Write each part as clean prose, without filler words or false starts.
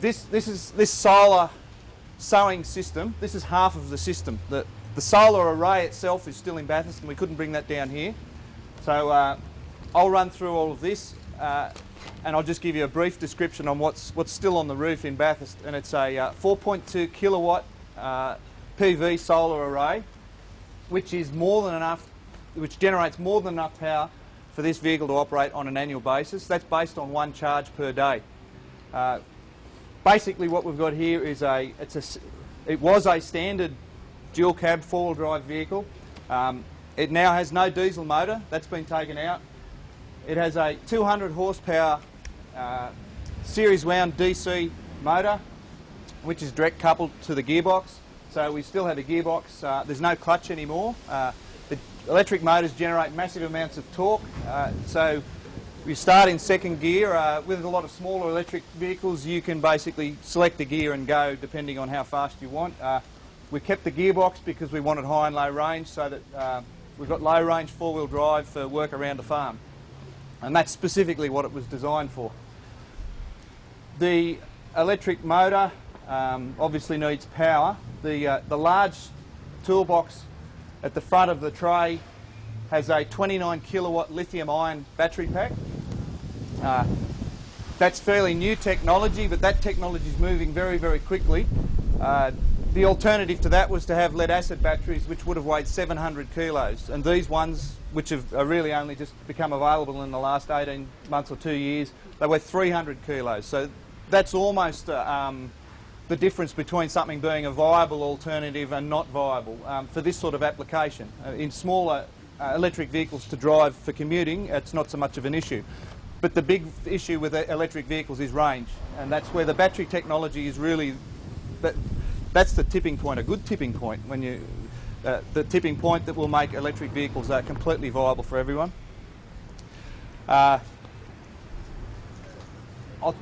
this solar sowing system. This is half of the system. The solar array itself is still in Bathurst, and we couldn't bring that down here. So I'll run through all of this, and I'll just give you a brief description on what's still on the roof in Bathurst. And it's a 4.2 kilowatt PV solar array, which is more than enough, which generates more than enough power for this vehicle to operate on an annual basis. That's based on 1 charge per day. Basically, what we've got here is it was a standard dual cab 4-wheel drive vehicle. It now has no diesel motor. That's been taken out. It has a 200 horsepower series wound DC motor, which is direct coupled to the gearbox. So we still have a gearbox. There's no clutch anymore. The electric motors generate massive amounts of torque. So we start in second gear. With a lot of smaller electric vehicles, you can basically select a gear and go depending on how fast you want. We kept the gearbox because we wanted high and low range, so that we've got low range 4-wheel drive for work around the farm. And that's specifically what it was designed for. The electric motor obviously needs power. The large toolbox at the front of the tray has a 29 kilowatt lithium ion battery pack. That's fairly new technology, but that technology is moving very, very quickly. The alternative to that was to have lead acid batteries, which would have weighed 700 kilos, and these ones, which have really only just become available in the last 18 months or 2 years, they weigh 300 kilos. So that's almost the difference between something being a viable alternative and not viable for this sort of application. In smaller electric vehicles to drive for commuting, it's not so much of an issue. But the big issue with electric vehicles is range, and that's where the battery technology is really... That's the tipping point, a good tipping point, when you, the tipping point that will make electric vehicles completely viable for everyone. I'll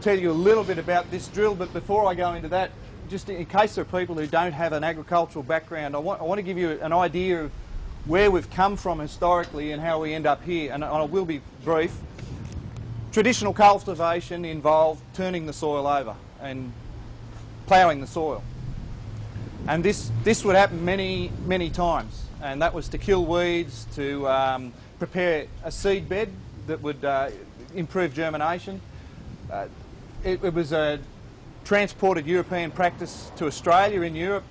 tell you a little bit about this drill, but before I go into that, just in case there are people who don't have an agricultural background, I want to give you an idea of where we've come from historically and how we end up here, and I will be brief. Traditional cultivation involved turning the soil over and ploughing the soil. And this would happen many, many times, and that was to kill weeds, to prepare a seed bed that would improve germination. It was a transported European practice to Australia. In Europe,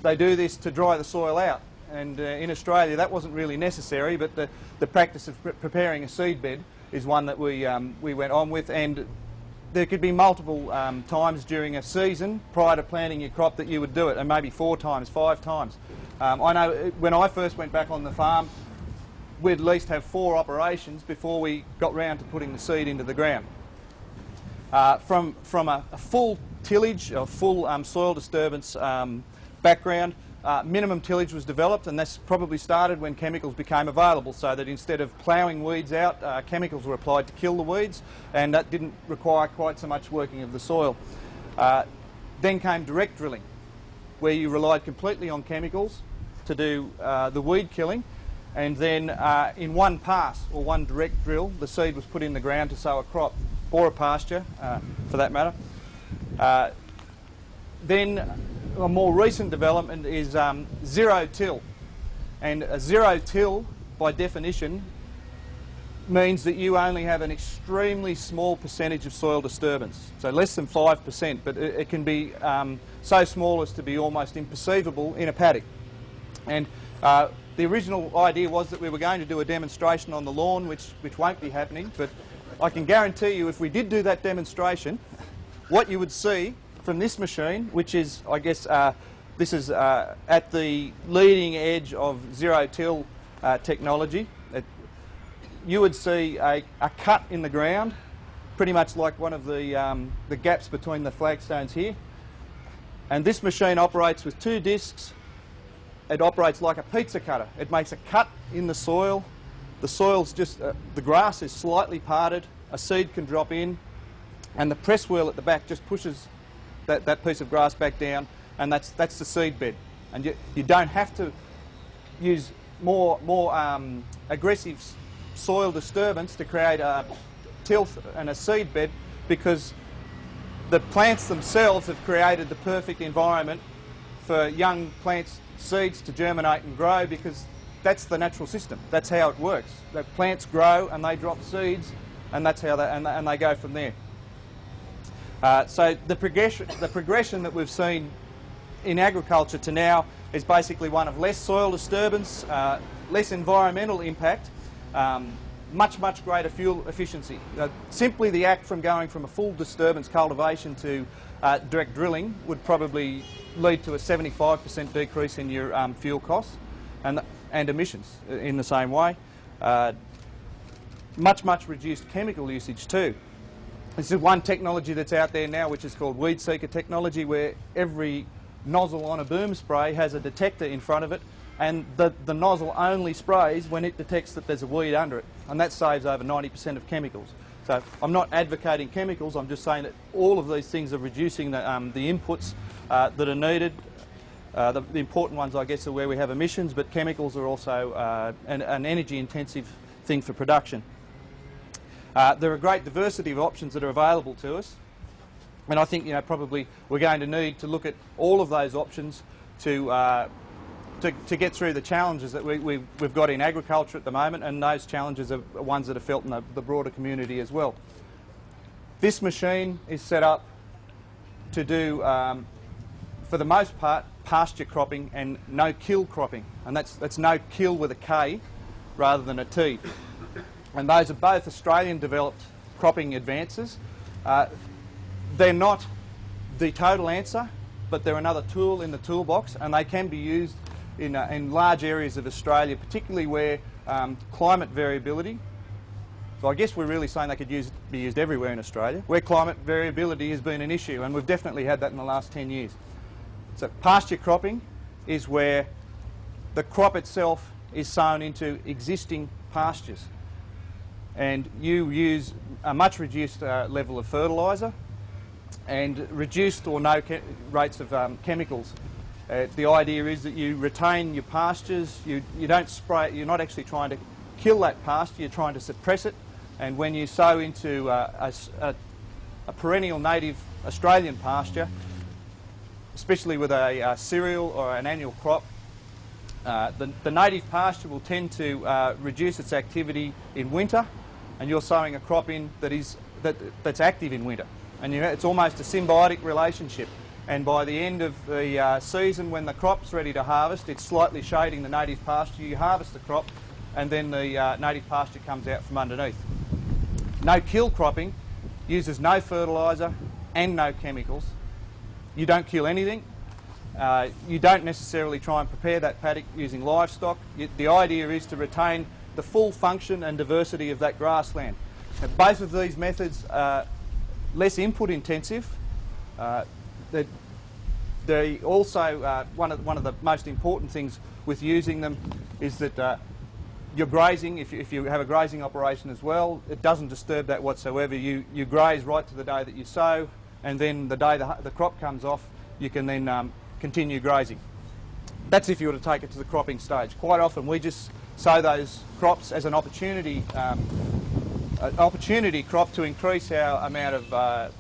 they do this to dry the soil out, and in Australia that wasn't really necessary, but the practice of preparing a seed bed is one that we went on with. And there could be multiple times during a season prior to planting your crop that you would do it, and maybe 4 times, 5 times. I know when I first went back on the farm, we'd at least have 4 operations before we got round to putting the seed into the ground. From a full tillage, a full soil disturbance background, minimum tillage was developed, and this probably started when chemicals became available, so that instead of ploughing weeds out, chemicals were applied to kill the weeds, and that didn't require quite so much working of the soil. Then came direct drilling, where you relied completely on chemicals to do the weed killing, and then in one pass, or one direct drill, the seed was put in the ground to sow a crop, or a pasture, for that matter. Then a more recent development is zero-till, and a zero-till, by definition, means that you only have an extremely small percentage of soil disturbance, so less than 5%, but it can be so small as to be almost imperceivable in a paddock. And the original idea was that we were going to do a demonstration on the lawn, which won't be happening, but I can guarantee you if we did do that demonstration, what you would see from this machine, which is, I guess, this is at the leading edge of zero-till technology. You would see a cut in the ground, pretty much like one of the gaps between the flagstones here. And this machine operates with 2 discs. It operates like a pizza cutter. It makes a cut in the soil. The soil's just, the grass is slightly parted, a seed can drop in, and the press wheel at the back just pushes that piece of grass back down, and that's the seed bed. And you don't have to use more aggressive soil disturbance to create a tilth and a seed bed, because the plants themselves have created the perfect environment for young plants, seeds to germinate and grow, because that's the natural system. That's how it works. The plants grow and they drop seeds, and that's how and they go from there. So the progression that we've seen in agriculture to now is basically one of less soil disturbance, less environmental impact, much greater fuel efficiency. Simply the act from going from a full disturbance cultivation to direct drilling would probably lead to a 75% decrease in your fuel costs and emissions in the same way. Much reduced chemical usage too. This is one technology that's out there now, which is called weed seeker technology, where every nozzle on a boom spray has a detector in front of it, and the nozzle only sprays when it detects that there's a weed under it, and that saves over 90% of chemicals. So I'm not advocating chemicals, I'm just saying that all of these things are reducing the inputs that are needed. The important ones, I guess, are where we have emissions, but chemicals are also an energy intensive thing for production. There are a great diversity of options that are available to us, and I think, probably we're going to need to look at all of those options to get through the challenges that we've got in agriculture at the moment, and those challenges are ones that are felt in the broader community as well. This machine is set up to do, for the most part, pasture cropping and no-kill cropping, and that's no-kill with a K rather than a T. And those are both Australian-developed cropping advances. They're not the total answer, but they're another tool in the toolbox, and they can be used in large areas of Australia, particularly where climate variability. So I guess we're really saying they could be used everywhere in Australia, where climate variability has been an issue, and we've definitely had that in the last 10 years. So pasture cropping is where the crop itself is sown into existing pastures, and you use a much reduced level of fertiliser and reduced or no rates of chemicals. The idea is that you retain your pastures, you don't spray it, you're not actually trying to kill that pasture, you're trying to suppress it, and when you sow into a perennial native Australian pasture, especially with a cereal or an annual crop, the native pasture will tend to reduce its activity in winter, and you're sowing a crop in that's active in winter, and it's almost a symbiotic relationship. And by the end of the season, when the crop's ready to harvest, it's slightly shading the native pasture. You harvest the crop, and then the native pasture comes out from underneath. No-kill cropping uses no fertiliser and no chemicals. You don't kill anything. You don't necessarily try and prepare that paddock using livestock. The idea is to retain the full function and diversity of that grassland. Now, both of these methods are less input intensive. They also, one of the most important things with using them is that your grazing, if you have a grazing operation as well, it doesn't disturb that whatsoever. You graze right to the day that you sow, and then the day the crop comes off, you can then continue grazing. That's if you were to take it to the cropping stage. Quite often we just sow those crops as an opportunity crop to increase our amount of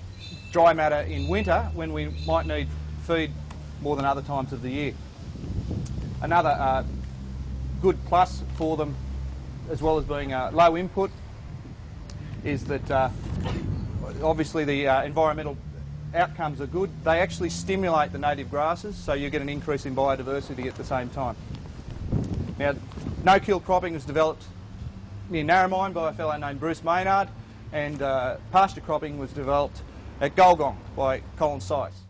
dry matter in winter when we might need feed more than other times of the year. Another good plus for them, as well as being low input, is that obviously the environmental outcomes are good. They actually stimulate the native grasses, so you get an increase in biodiversity at the same time. Now, no-kill cropping was developed near Narromine by a fellow named Bruce Maynard, and pasture cropping was developed at Golgong by Colin Sykes.